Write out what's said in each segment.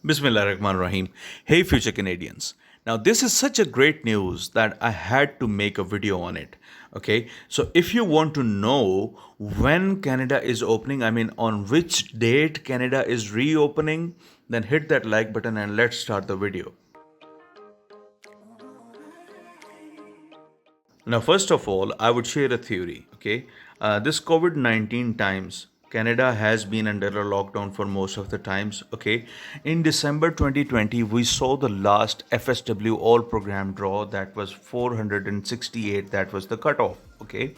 Bismillahirrahmanirrahim. Hey, future Canadians. Now, this is such a great news that I had to make a video on it. Okay, so if you want to know when Canada is opening, on which date Canada is reopening, then hit that like button and let's start the video. Now, first of all, I would share a theory. Okay, this COVID-19 times, Canada has been under a lockdown for most of the times. Okay, in December 2020, we saw the last FSW all program draw that was 468. That was the cutoff. Okay,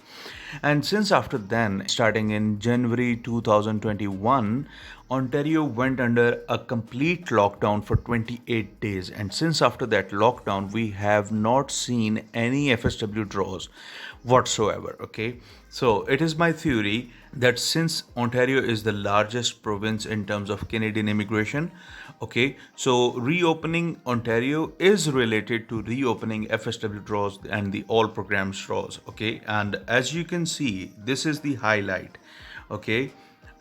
and since after then, starting in January 2021, Ontario went under a complete lockdown for 28 days. And since after that lockdown, we have not seen any FSW draws whatsoever. Okay, so it is my theory that since Ontario is the largest province in terms of Canadian immigration, okay, so reopening Ontario is related to reopening FSW draws and the all programs draws. Okay, and as you can see, this is the highlight. Okay,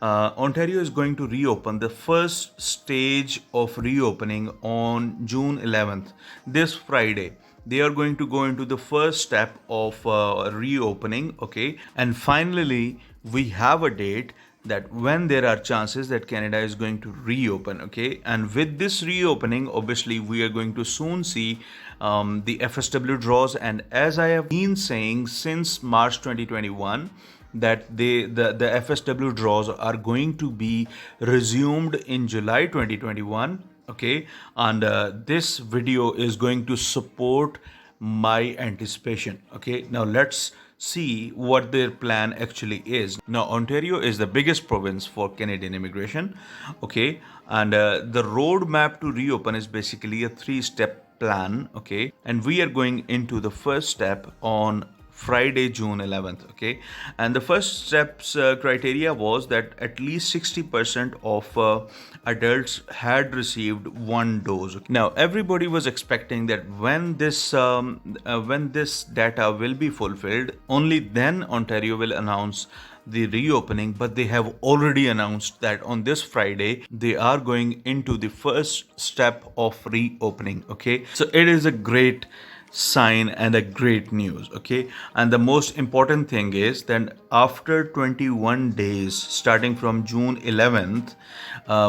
Ontario is going to reopen the first stage of reopening on June 11th, this Friday. They are going to go into the first step of reopening. Okay, and finally, we have a date that when there are chances that Canada is going to reopen. Okay, and with this reopening, obviously, we are going to soon see the FSW draws. And as I have been saying since March 2021, that the FSW draws are going to be resumed in July 2021. Okay, and this video is going to support my anticipation. Okay, now let's see what their plan actually is. Now, Ontario is the biggest province for Canadian immigration. Okay, and the roadmap to reopen is basically a three-step plan. Okay, and we are going into the first step on Friday, June 11th. Okay, and the first steps criteria was that at least 60% of adults had received one dose. Now, everybody was expecting that when this data will be fulfilled, only then Ontario will announce the reopening. But they have already announced that on this Friday they are going into the first step of reopening. Okay, so it is a great sign and a great news. Okay, and the most important thing is that after 21 days starting from June 11th,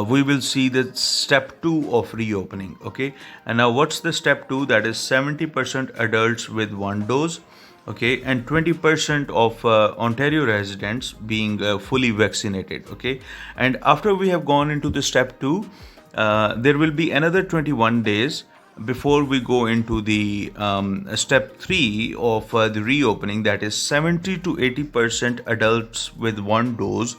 we will see the step 2 of reopening. Okay, and now what's the step 2? That is 70% adults with one dose. Okay, and 20% of Ontario residents being fully vaccinated. Okay, and after we have gone into the step 2, there will be another 21 days before we go into the step 3 of the reopening, that is 70 to 80% adults with one dose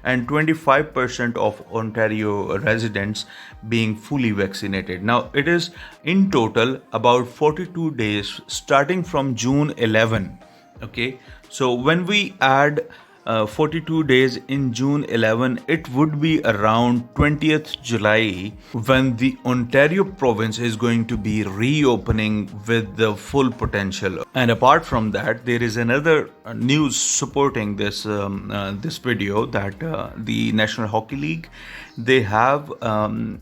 and 25% of Ontario residents being fully vaccinated. Now, it is in total about 42 days starting from June 11. Okay, so when we add 42 days in June 11, it would be around 20th July when the Ontario province is going to be reopening with the full potential. And apart from that, there is another news supporting this this video that the National Hockey League, they have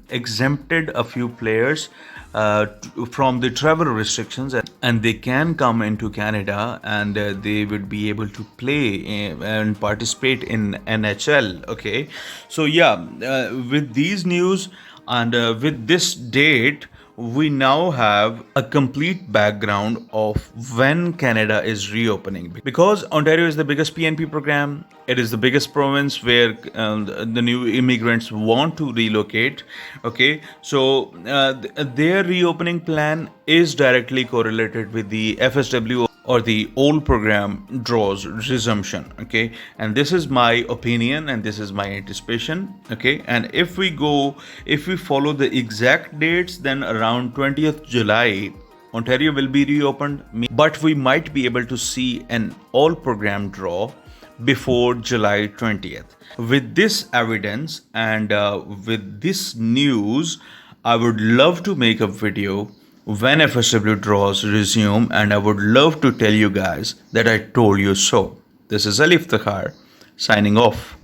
exempted a few players from the travel restrictions, and they can come into Canada and they would be able to play and participate in NHL. Okay, so yeah, with these news and with this date, we now have a complete background of when Canada is reopening. Because Ontario is the biggest PNP program, it is the biggest province where the new immigrants want to relocate. Okay, so their reopening plan is directly correlated with the FSW or the old program draws resumption. Okay, and this is my opinion and this is my anticipation. Okay, and if we follow the exact dates, then around 20th July Ontario will be reopened, but we might be able to see an all program draw before July 20th. With this evidence and with this news, I would love to make a video when FSW draws resume, and I would love to tell you guys that I told you so. This is Ali Iftikhar signing off.